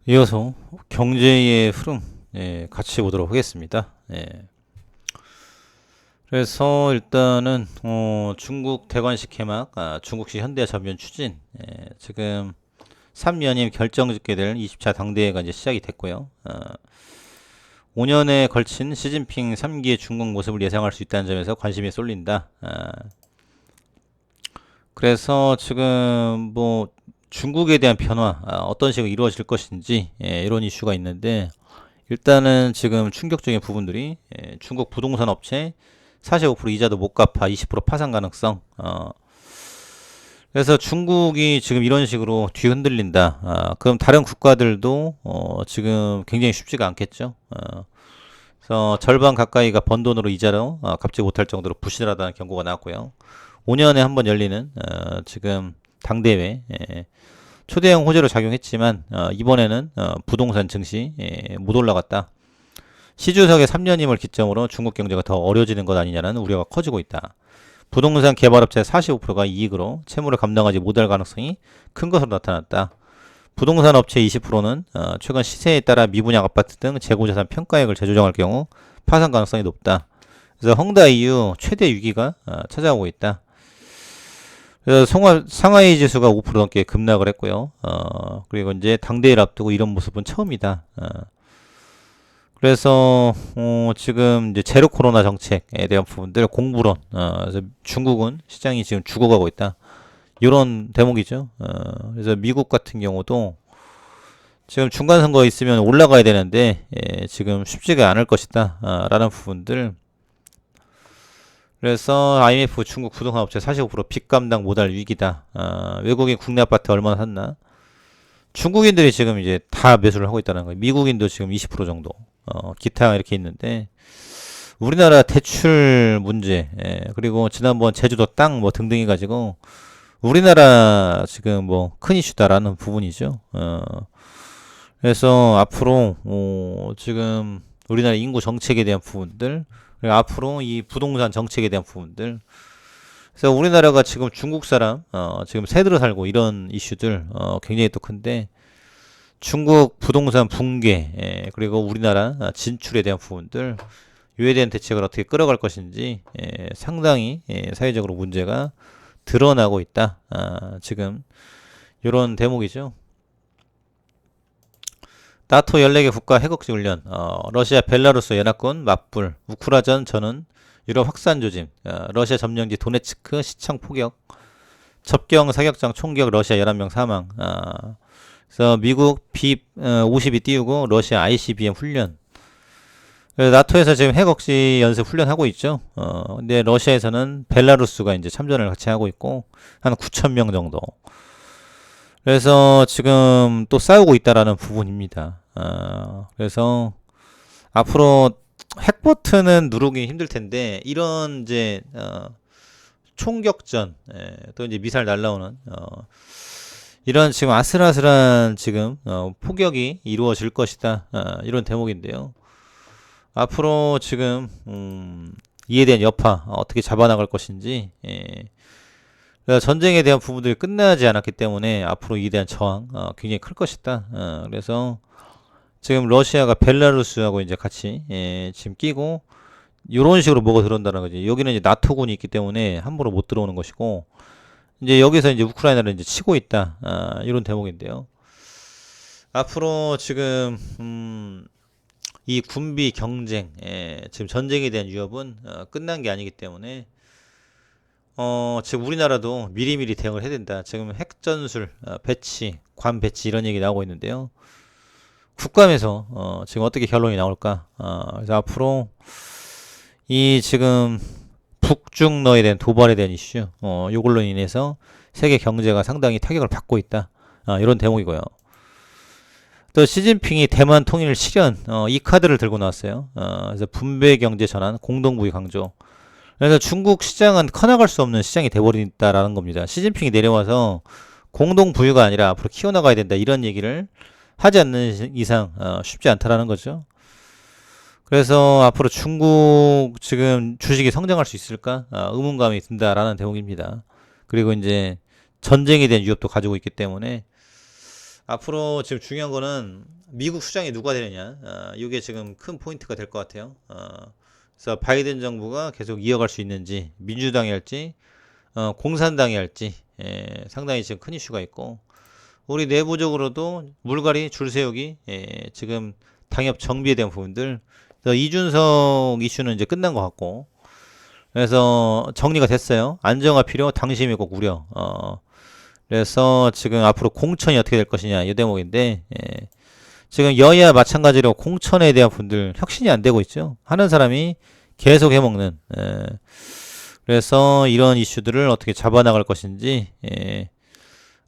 이어서 경제의 흐름 같이 보도록 하겠습니다. 그래서 일단은 중국 대관식 개막, 중국식 현대 전면 추진, 지금 3연임 결정 짓게 될 20차 당대회가 이제 시작이 됐고요. 5년에 걸친 시진핑 3기의 중국 모습을 예상할 수 있다는 점에서 관심이 쏠린다. 그래서 지금 뭐 중국에 대한 변화, 어떤 식으로 이루어질 것인지 이런 이슈가 있는데, 일단은 지금 충격적인 부분들이 중국 부동산 업체 45% 이자도 못 갚아 20% 파산 가능성. 그래서 중국이 지금 이런 식으로 뒤흔들린다. 그럼 다른 국가들도 지금 굉장히 쉽지가 않겠죠. 그래서 절반 가까이가 번 돈으로 이자로 갚지 못할 정도로 부실하다는 경고가 나왔고요. 5년에 한 번 열리는 지금 당대회 초대형 호재로 작용했지만 이번에는 부동산 증시 못 올라갔다. 시주석의 3년임을 기점으로 중국 경제가 더 어려워지는 것 아니냐는 우려가 커지고 있다. 부동산 개발업체 45%가 이익으로 채무를 감당하지 못할 가능성이 큰 것으로 나타났다. 부동산 업체 20%는 최근 시세에 따라 미분양 아파트 등 재고자산 평가액을 재조정할 경우 파산 가능성이 높다. 그래서 헝다 이후 최대 위기가 찾아오고 있다. 그래서 상하이 지수가 5% 넘게 급락을 했고요. 그리고 이제 당대회를 앞두고 이런 모습은 처음이다. 그래서 지금 이제 제로 코로나 정책에 대한 부분들 공부론. 그래서 중국은 시장이 지금 죽어가고 있다. 이런 대목이죠. 그래서 미국 같은 경우도 지금 중간 선거에 있으면 올라가야 되는데 지금 쉽지가 않을 것이다. 라는 부분들. 그래서 IMF 중국 부동산 업체 45% 빚 감당 못할 위기다. 외국인 국내 아파트 얼마나 샀나? 중국인들이 지금 이제 다 매수를 하고 있다는 거예요. 미국인도 지금 20% 정도. 기타 이렇게 있는데 우리나라 대출 문제, 그리고 지난번 제주도 땅 뭐 등등 해가지고 우리나라 지금 뭐 큰 이슈다라는 부분이죠. 그래서 앞으로 지금 우리나라 인구 정책에 대한 부분들, 그리고 앞으로 이 부동산 정책에 대한 부분들. 그래서 우리나라가 지금 중국 사람 지금 새들어 살고 이런 이슈들 굉장히 또 큰데 중국 부동산 붕괴 그리고 우리나라 진출에 대한 부분들 이에 대한 대책을 어떻게 끌어갈 것인지 상당히 사회적으로 문제가 드러나고 있다. 지금 이런 대목이죠. 나토 14개 국가 해국지 훈련, 러시아 벨라루스 연합군 맞불, 우크라전 전은 유럽 확산 조짐, 러시아 점령지 도네츠크 시청 포격, 접경 사격장 총격 러시아 11명 사망. 그래서 미국 B-52 띄우고 러시아 ICBM 훈련. 나토에서 지금 핵억지 연습 훈련하고 있죠. 근데 러시아에서는 벨라루스가 이제 참전을 같이 하고 있고 한 9천 명 정도. 그래서 지금 또 싸우고 있다라는 부분입니다. 그래서 앞으로 핵 버튼은 누르기 힘들 텐데 이런 이제 총격전, 또 이제 미사일 날라오는 이런 지금 아슬아슬한 지금 포격이 이루어질 것이다. 이런 대목인데요. 앞으로 지금 이에 대한 여파 어떻게 잡아나갈 것인지. 전쟁에 대한 부분들이 끝나지 않았기 때문에 앞으로 이에 대한 저항 굉장히 클 것이다. 그래서 지금 러시아가 벨라루스하고 이제 같이 지금 끼고 이런 식으로 뭐가 들어온다는 거지. 여기는 이제 나토군이 있기 때문에 함부로 못 들어오는 것이고 이제 여기서 이제 우크라이나를 이제 치고 있다. 이런 대목인데요. 앞으로 지금 이 군비 경쟁, 지금 전쟁에 대한 위협은 끝난 게 아니기 때문에 지금 우리나라도 미리미리 대응을 해야 된다. 지금 핵전술 배치, 관 배치 이런 얘기 나오고 있는데요. 국감에서 지금 어떻게 결론이 나올까? 그래서 앞으로 이 지금 북중러에 대한 도발에 대한 이슈, 요걸로 인해서 세계 경제가 상당히 타격을 받고 있다. 이런 대목이고요. 또 시진핑이 대만 통일 실현, 이 카드를 들고 나왔어요. 그래서 분배 경제 전환, 공동부의 강조. 그래서 중국 시장은 커나갈 수 없는 시장이 돼버린다라는 겁니다. 시진핑이 내려와서 공동부유가 아니라 앞으로 키워나가야 된다 이런 얘기를 하지 않는 이상 쉽지 않다라는 거죠. 그래서 앞으로 중국 지금 주식이 성장할 수 있을까? 의문감이 든다라는 대목입니다. 그리고 이제 전쟁에 대한 위협도 가지고 있기 때문에 앞으로 지금 중요한 거는 미국 수장이 누가 되느냐. 이게 지금 큰 포인트가 될 것 같아요. 그래서 바이든 정부가 계속 이어갈 수 있는지, 민주당이 할지, 공산당이 할지, 상당히 지금 큰 이슈가 있고, 우리 내부적으로도 물갈이 줄 세우기, 지금 당협 정비에 대한 부분들, 그래서 이준석 이슈는 이제 끝난 것 같고, 그래서 정리가 됐어요. 안정화 필요, 당심이 꼭 우려. 그래서 지금 앞으로 공천이 어떻게 될 것이냐 이 대목인데, 지금 여야 마찬가지로 공천에 대한 분들 혁신이 안 되고 있죠. 하는 사람이 계속 해먹는. 그래서 이런 이슈들을 어떻게 잡아나갈 것인지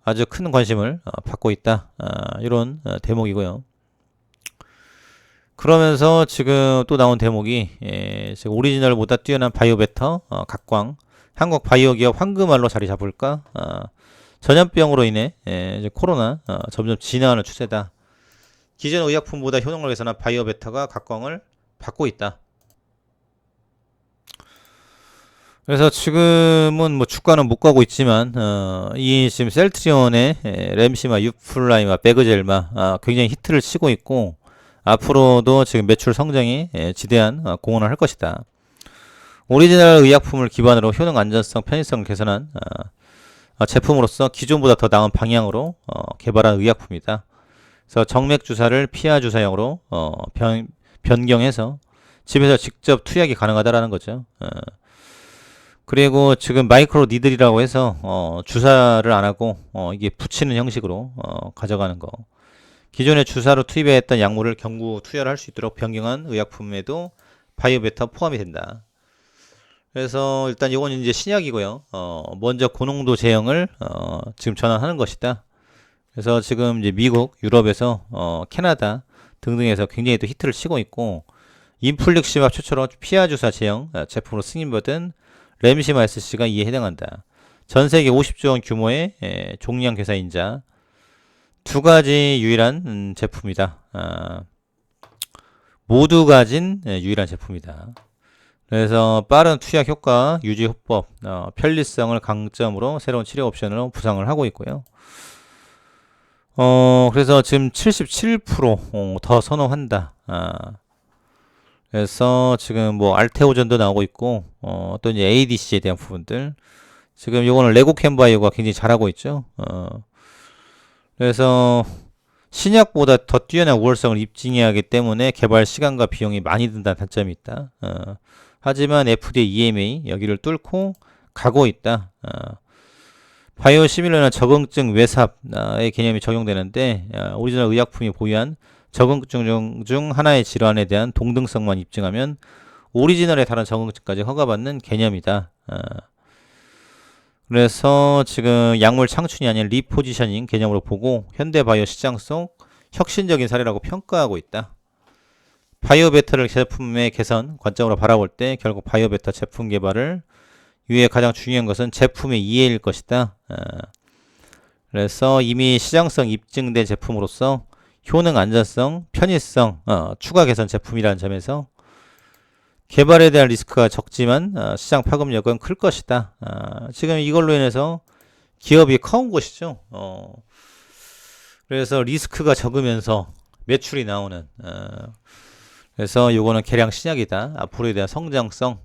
아주 큰 관심을 받고 있다. 이런 대목이고요. 그러면서 지금 또 나온 대목이 지금 오리지널보다 뛰어난 바이오베터 각광 한국 바이오 기업 황금알로 자리 잡을까? 전염병으로 인해 이제 코로나 점점 진화하는 추세다. 기존 의약품보다 효능을 개선한 바이오베터가 각광을 받고 있다. 그래서 지금은 뭐 주가는 못 가고 있지만 이 지금 셀트리온의 램시마, 유플라이마, 베그젤마 굉장히 히트를 치고 있고 앞으로도 지금 매출 성장이 지대한 공헌을 할 것이다. 오리지널 의약품을 기반으로 효능, 안전성, 편의성을 개선한 제품으로서 기존보다 더 나은 방향으로 개발한 의약품이다. 그래서 정맥 주사를 피하 주사형으로 변경해서 집에서 직접 투약이 가능하다라는 거죠. 그리고 지금 마이크로 니들이라고 해서 주사를 안 하고 이게 붙이는 형식으로 가져가는 거. 기존에 주사로 투입했던 약물을 경구 투여를 할 수 있도록 변경한 의약품에도 바이오베터 포함이 된다. 그래서 일단 이건 이제 신약이고요. 먼저 고농도 제형을 지금 전환하는 것이다. 그래서 지금 이제 미국, 유럽에서 캐나다 등등에서 굉장히 또 히트를 치고 있고 인플릭시마 최초로 피하 주사 제형 제품으로 승인받은 램시마 SC가 이에 해당한다. 전 세계 50조 원 규모의 종량 괴사인자 두 가지 유일한 제품이다. 모두 가진 유일한 제품이다. 그래서 빠른 투약 효과, 유지 호법, 편리성을 강점으로 새로운 치료 옵션으로 구상을 하고 있고요. 그래서 지금 77% 더 선호한다. 그래서 지금 뭐 알테오전도 나오고 있고, 또 이제 ADC에 대한 부분들. 지금 요거는 레고캔바이오가 굉장히 잘하고 있죠. 그래서 신약보다 더 뛰어난 우월성을 입증해야 하기 때문에 개발 시간과 비용이 많이 든다는 단점이 있다. 하지만 FDA, EMA 여기를 뚫고 가고 있다. 바이오시밀러는 적응증 외삽의 개념이 적용되는데 오리지널 의약품이 보유한 적응증 중 하나의 질환에 대한 동등성만 입증하면 오리지널의 다른 적응증까지 허가받는 개념이다. 그래서 지금 약물 창출이 아닌 리포지셔닝 개념으로 보고 현대바이오 시장 속 혁신적인 사례라고 평가하고 있다. 바이오베터를 제품의 개선 관점으로 바라볼 때 결국 바이오베터 제품 개발을 이후에 가장 중요한 것은 제품의 이해일 것이다. 그래서 이미 시장성 입증된 제품으로서 효능, 안전성, 편의성 추가 개선 제품이라는 점에서 개발에 대한 리스크가 적지만 시장 파급력은 클 것이다. 지금 이걸로 인해서 기업이 커온 것이죠. 그래서 리스크가 적으면서 매출이 나오는 그래서 요거는 개량 신약이다. 앞으로에 대한 성장성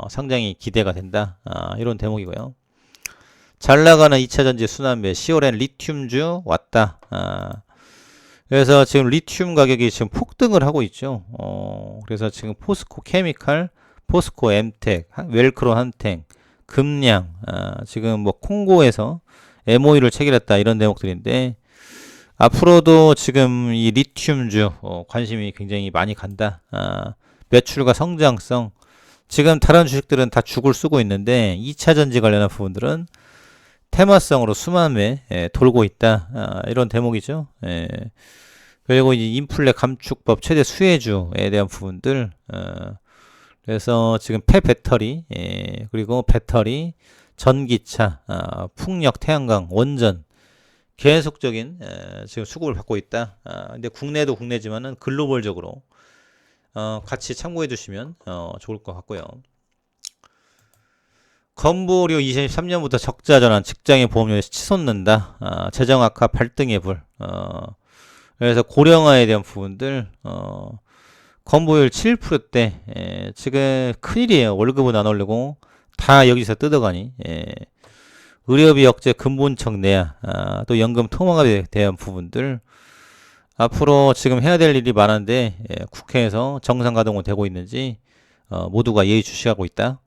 상당히 기대가 된다. 이런 대목이고요. 잘 나가는 2차전지 순환매 시오렌 리튬주 왔다. 그래서 지금 리튬 가격이 지금 폭등을 하고 있죠. 그래서 지금 포스코 케미칼, 포스코 엠텍, 웰크로 한탱, 금량, 지금 뭐 콩고에서 MOU를 체결했다 이런 대목들인데 앞으로도 지금 이 리튬주 관심이 굉장히 많이 간다. 매출과 성장성 지금 다른 주식들은 다 죽을 쓰고 있는데 2차 전지 관련한 부분들은 테마성으로 수만매 돌고 있다. 이런 대목이죠. 그리고 이제 인플레 감축법 최대 수혜주에 대한 부분들. 그래서 지금 폐배터리 그리고 배터리, 전기차, 풍력, 태양광, 원전 계속적인 지금 수급을 받고 있다. 근데 국내도 국내지만은 글로벌적으로 같이 참고해 주시면 좋을 것 같고요. 건보료 23년부터 적자 전환, 직장인 보험료에서 치솟는다. 재정 악화 발등의 불. 그래서 고령화에 대한 부분들, 건보율 7%대, 지금 큰일이에요. 월급은 안 올리고, 다 여기서 뜯어가니, 의료비 억제 근본청 내야, 또 연금 토막에 대한 부분들, 앞으로 지금 해야 될 일이 많은데, 국회에서 정상 가동은 되고 있는지, 모두가 예의주시하고 있다.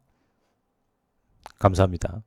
감사합니다.